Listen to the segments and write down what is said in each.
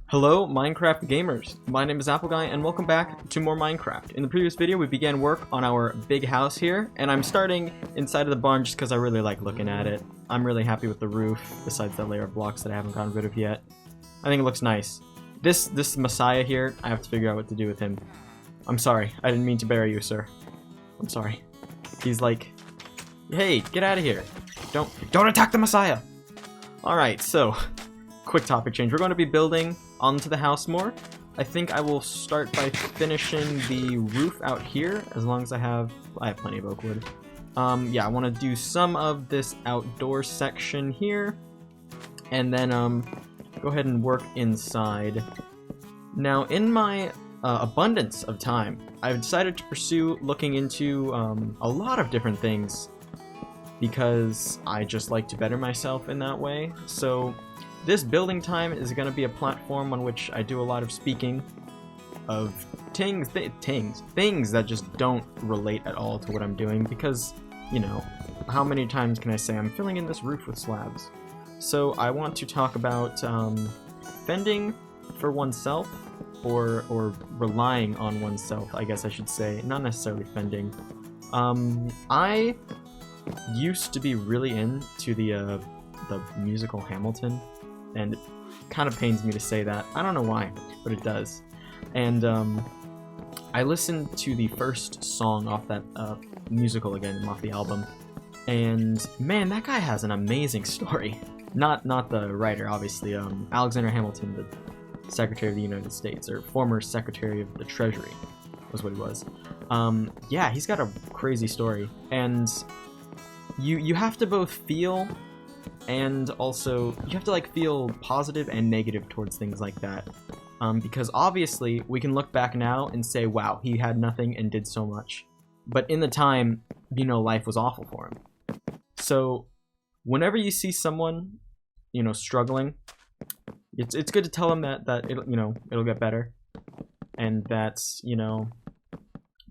Hello Minecraft gamers, my name is Apple Guy and welcome back to more Minecraft. In the previous video we began work on our big house here, and I'm starting inside of the barn just because I really like looking at it. I'm really happy with the roof, besides that layer of blocks that I haven't gotten rid of yet. I think it looks nice. This Messiah here, I have to figure out what to do with him. I'm sorry, I didn't mean to bury you, sir. I'm sorry. He's like, hey, get out of here. Don't attack the Messiah! Alright, so, quick topic change. We're going to be building onto the house more. I think I will start by finishing the roof out here, as long as I have plenty of oak wood. Yeah, I want to do some of this outdoor section here, and then go ahead and work inside. Now, in my abundance of time, I've decided to pursue looking into a lot of different things, because I just like to better myself in that way. So this building time is going to be a platform on which I do a lot of speaking of things that just don't relate at all to what I'm doing, because, you know, how many times can I say I'm filling in this roof with slabs? So I want to talk about fending for oneself, or relying on oneself, I guess I should say, not necessarily fending. I used to be really into the musical Hamilton, and it kind of pains me to say that. I don't know why, but it does. And I listened to the first song off that musical again, off the album, and man, that guy has an amazing story. Not the writer, obviously. Alexander Hamilton, the Secretary of the United States, or former Secretary of the Treasury, was what he was. Yeah, he's got a crazy story, and you have to both feel, and also you have to like feel positive and negative towards things like that, because obviously we can look back now and say, wow, he had nothing and did so much, but in the time, you know, life was awful for him. So whenever you see someone, you know, struggling, it's good to tell them that it'll get better, and that, you know,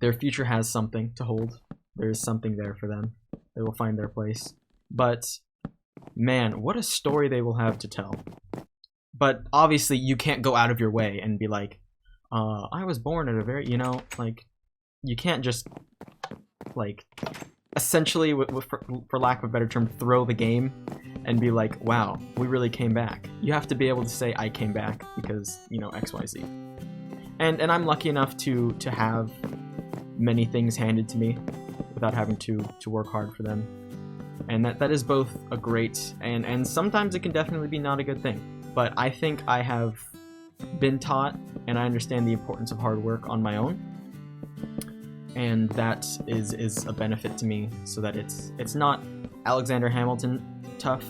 their future has something to hold. There's something there for them. They will find their place. But man, what a story they will have to tell. But obviously you can't go out of your way and be like, I was born at a very, you know, like, you can't just, like, essentially, for lack of a better term, throw the game and be like, wow, we really came back. You have to be able to say, I came back because, you know, XYZ. And I'm lucky enough to have many things handed to me without having to work hard for them. And that is both a great, and sometimes it can definitely be not a good thing. But I think I have been taught, and I understand the importance of hard work on my own. And that is a benefit to me, so that it's not Alexander Hamilton tough,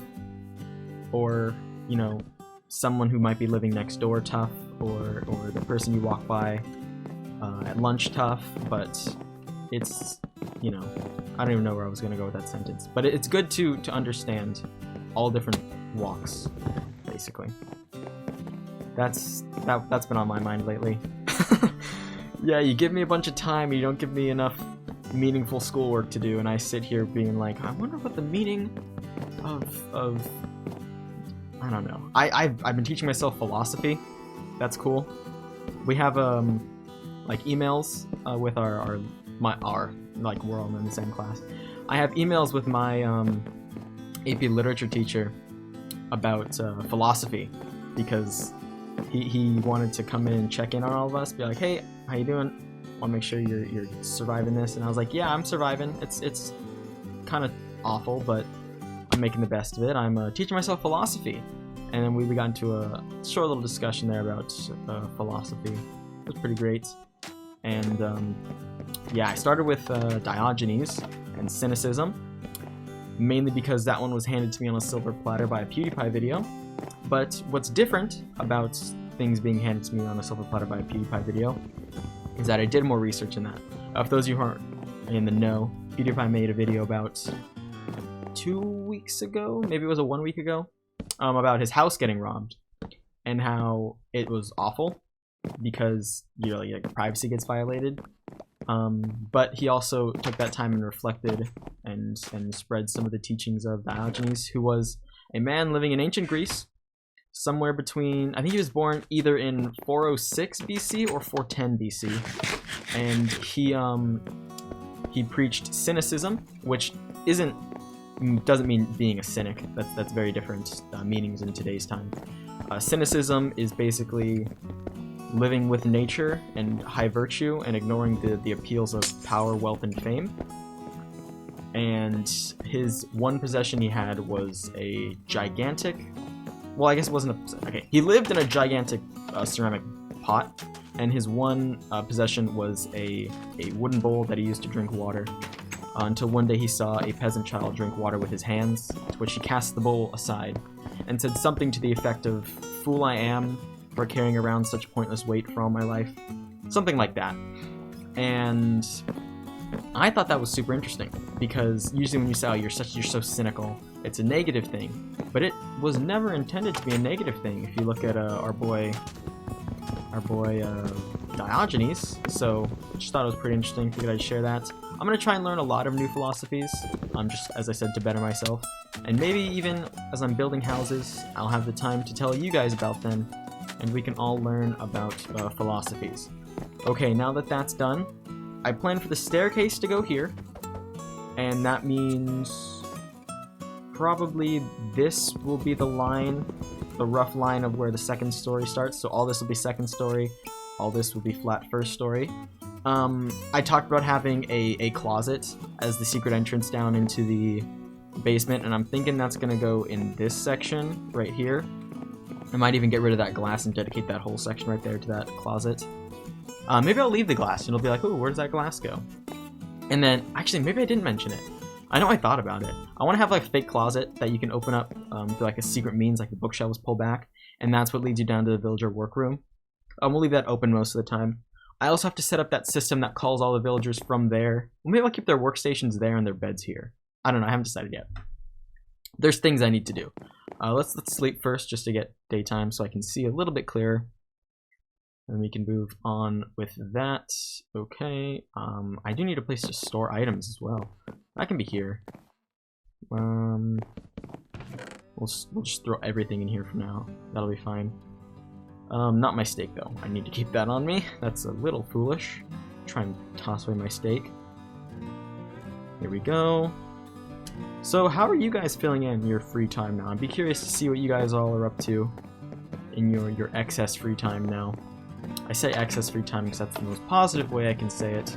or, you know, someone who might be living next door tough, or the person you walk by at lunch tough, but it's, you know, I don't even know where I was going to go with that sentence, but it's good to understand all different walks, basically. That's been on my mind lately. Yeah, you give me a bunch of time, you don't give me enough meaningful schoolwork to do, and I sit here being like, I wonder what the meaning of I don't know. I've been teaching myself philosophy. That's cool. We have like emails with our like, we're all in the same class. I have emails with my AP literature teacher about philosophy, because he wanted to come in and check in on all of us, be like, hey, how you doing? Want to make sure you're surviving this. And I was like, yeah, I'm surviving. It's kind of awful, but I'm making the best of it. I'm teaching myself philosophy. And then we got into a short little discussion there about philosophy. It was pretty great. And yeah, I started with Diogenes and cynicism, mainly because that one was handed to me on a silver platter by a PewDiePie video. But what's different about things being handed to me on a silver platter by a PewDiePie video is that I did more research in that. For those of you who aren't in the know, PewDiePie made a video about 2 weeks ago, maybe it was 1 week ago, about his house getting robbed, and how it was awful because, you know, like, privacy gets violated. But he also took that time and reflected and spread some of the teachings of Diogenes, who was a man living in ancient Greece, somewhere between, I think he was born either in 406 BC or 410 BC, and he preached cynicism, which doesn't mean being a cynic. That's very different meanings in today's time. Cynicism is basically living with nature and high virtue and ignoring the appeals of power, wealth, and fame. And his one possession he had was a gigantic, well, I guess it wasn't a, okay, he lived in a gigantic ceramic pot, and his one possession was a wooden bowl that he used to drink water, until one day he saw a peasant child drink water with his hands, to which he cast the bowl aside, and said something to the effect of, "Fool I am for carrying around such pointless weight for all my life." Something like that. And I thought that was super interesting, because usually when you say, oh, you're so cynical, it's a negative thing, but it was never intended to be a negative thing. If you look at our boy Diogenes, so I just thought it was pretty interesting. Figured I'd share that. I'm gonna try and learn a lot of new philosophies, just as I said, to better myself, and maybe even as I'm building houses, I'll have the time to tell you guys about them, and we can all learn about philosophies. Okay, now that that's done, I plan for the staircase to go here, and that means probably this will be the line, the rough line of where the second story starts. So all this will be second story, all this will be flat first story. I talked about having a closet as the secret entrance down into the basement, and I'm thinking that's gonna go in this section right here. I might even get rid of that glass and dedicate that whole section right there to that closet. Maybe I'll leave the glass and it'll be like, ooh, where does that glass go? And then, actually, maybe I didn't mention it. I know I thought about it. I want to have like a fake closet that you can open up through like a secret means, like the bookshelves pull back, and that's what leads you down to the villager workroom. We'll leave that open most of the time. I also have to set up that system that calls all the villagers from there. Well, maybe I'll keep their workstations there and their beds here. I don't know, I haven't decided yet. There's things I need to do. Let's sleep first just to get daytime so I can see a little bit clearer. And we can move on with that. Okay, I do need a place to store items as well. That can be here. We'll just throw everything in here for now. That'll be fine. Not my steak though. I need to keep that on me. That's a little foolish. Try and toss away my steak. Here we go. So how are you guys filling in your free time now? I'd be curious to see what you guys all are up to in your excess free time now. I say excess free time because that's the most positive way I can say it.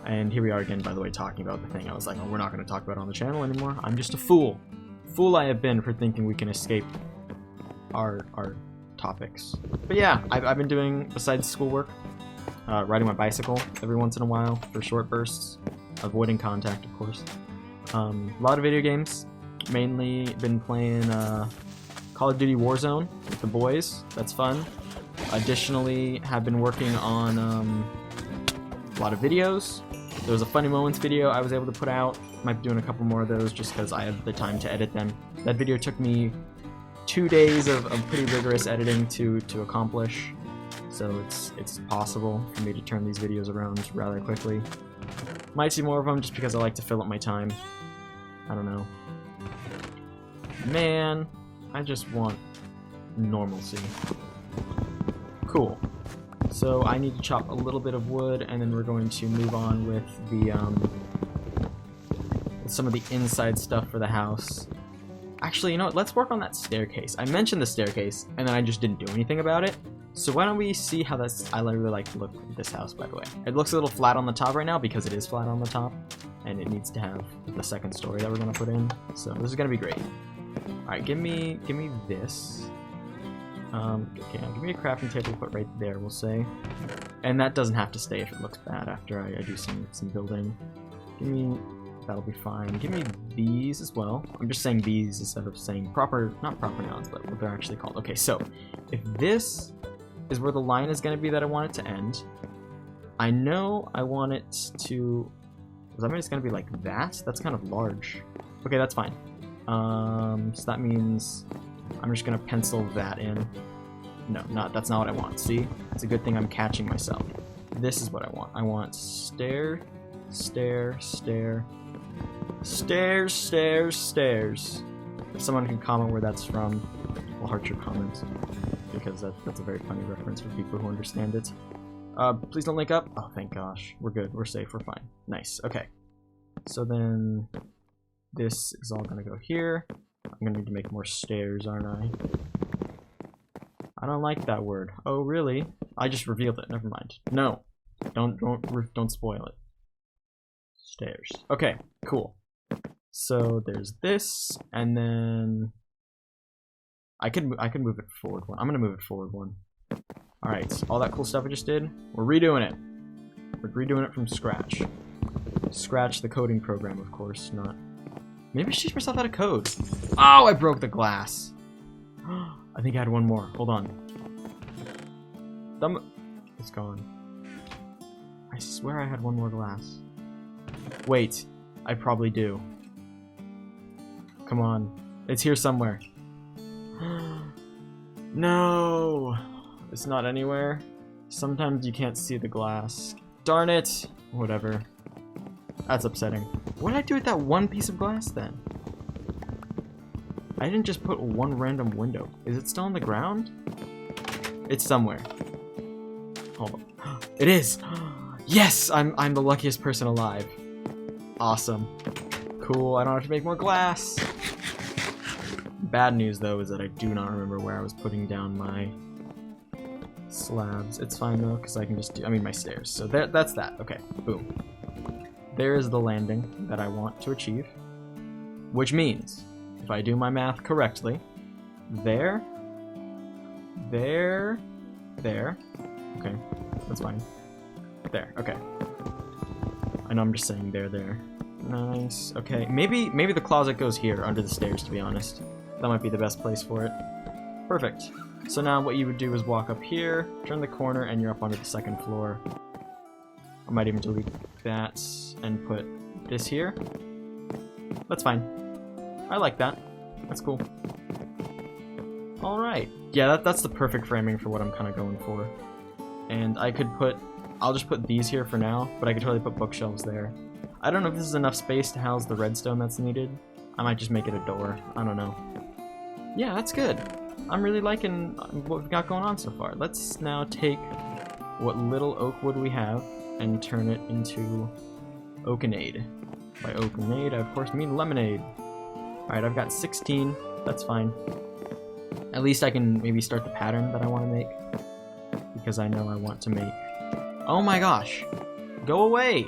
And here we are again, by the way, talking about the thing I was like, oh, we're not going to talk about it on the channel anymore. I'm just a fool. Fool I have been for thinking we can escape our topics. But yeah, I've been doing, besides schoolwork, riding my bicycle every once in a while for short bursts, avoiding contact, of course. A lot of video games, mainly been playing Call of Duty Warzone with the boys. That's fun. Additionally, have been working on a lot of videos. There was a Funny Moments video I was able to put out. Might be doing a couple more of those just because I have the time to edit them. That video took me 2 days of pretty rigorous editing to accomplish, so it's possible for me to turn these videos around rather quickly. Might see more of them just because I like to fill up my time. I don't know. Man, I just want normalcy. Cool. So I need to chop a little bit of wood, and then we're going to move on with the with some of the inside stuff for the house. Actually, you know what? Let's work on that staircase. I mentioned the staircase, and then I just didn't do anything about it. So why don't we see how that's... I really like the look of this house, by the way. It looks a little flat on the top right now because it is flat on the top, and it needs to have the second story that we're gonna put in. So this is gonna be great. All right, give me this. Okay, now give me a crafting table to put right there, we'll say. And that doesn't have to stay if it looks bad after I do some building. Give me... That'll be fine. Give me these as well. I'm just saying these instead of saying proper... Not proper nouns, but what they're actually called. Okay, so if this is where the line is going to be that I want it to end, I know I want it to... Does that mean it's going to be like that? That's kind of large. Okay, that's fine. So that means I'm just going to pencil that in. No, that's not what I want. See? It's a good thing I'm catching myself. This is what I want. I want stair, stair, stair, stairs, stairs, stairs. If someone can comment where that's from, we'll heart your comments, because that's a very funny reference for people who understand it. Please don't link up. Oh, thank gosh. We're good. We're safe. We're fine. Nice. Okay. So then this is all gonna go here. I'm gonna need to make more stairs, aren't I? I don't like that word. Oh, really? I just revealed it. Never mind. No. Don't spoil it. Stairs. Okay, cool. So there's this, and then I could move it forward one. I'm gonna move it forward one. All right, all that cool stuff I just did, we're redoing it. We're redoing it from scratch. Scratch the coding program, of course, not. Maybe she teach myself how to code. Oh, I broke the glass. I think I had one more. Hold on. It's gone. I swear I had one more glass. Wait, I probably do. Come on. It's here somewhere. No! It's not anywhere. Sometimes you can't see the glass. Darn it! Whatever. That's upsetting. What did I do with that one piece of glass then? I didn't just put one random window. Is it still on the ground? It's somewhere. Hold on. It is! Yes! I'm the luckiest person alive. Awesome. Cool, I don't have to make more glass. Bad news though is that I do not remember where I was putting down my slabs. It's fine though, because I can just do, my stairs. So that's that. Okay, boom. There is the landing that I want to achieve. Which means, if I do my math correctly, there. Okay, that's fine. There, okay. I know I'm just saying there. Nice, okay. Maybe the closet goes here, under the stairs, to be honest. That might be the best place for it. Perfect. So now what you would do is walk up here, turn the corner, and you're up onto the second floor. I might even delete that and put this here. That's fine. I like that. That's cool. Alright. Yeah, that's the perfect framing for what I'm kind of going for. And I could I'll just put these here for now, but I could totally put bookshelves there. I don't know if this is enough space to house the redstone that's needed. I might just make it a door. I don't know. Yeah, that's good. I'm really liking what we've got going on so far. Let's now take what little oak wood we have and turn it into oakenade. By oakenade, I of course mean lemonade. Alright, I've got 16. That's fine. At least I can maybe start the pattern that I want to make. Because I know I want to make... Oh my gosh! Go away!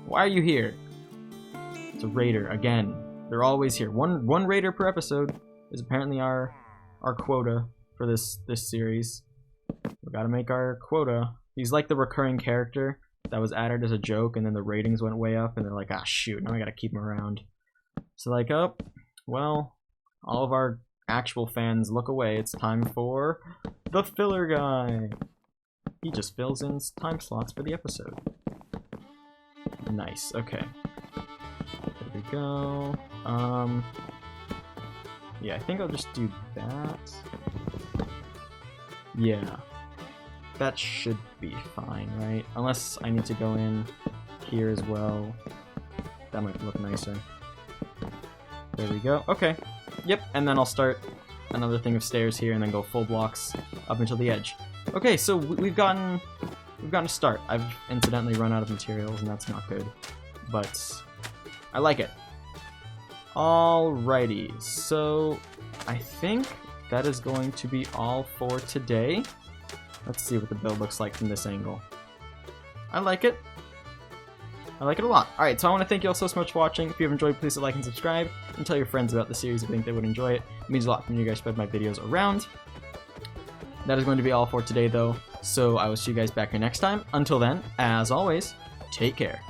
Why are you here? It's a raider, again. They're always here. One raider per episode is apparently our quota for this series. We gotta make our quota. He's like the recurring character that was added as a joke, and then the ratings went way up, and they're like, ah, shoot, now I gotta keep him around. So like, oh, well, all of our actual fans look away. It's time for the filler guy. He just fills in time slots for the episode. Nice, okay. There we go. Yeah, I think I'll just do that. Yeah. That should be fine, right? Unless I need to go in here as well. That might look nicer. There we go. Okay. Yep, and then I'll start another thing of stairs here and then go full blocks up until the edge. Okay, so we've gotten a start. I've incidentally run out of materials, and that's not good. But I like it. Alrighty, so I think that is going to be all for today. Let's see what the build looks like from this angle. I like it. I like it a lot. Alright, so I want to thank you all so much for watching. If you have enjoyed, please hit like and subscribe. And tell your friends about the series if you think they would enjoy it. It means a lot when you guys spread my videos around. That is going to be all for today, though. So I will see you guys back here next time. Until then, as always, take care.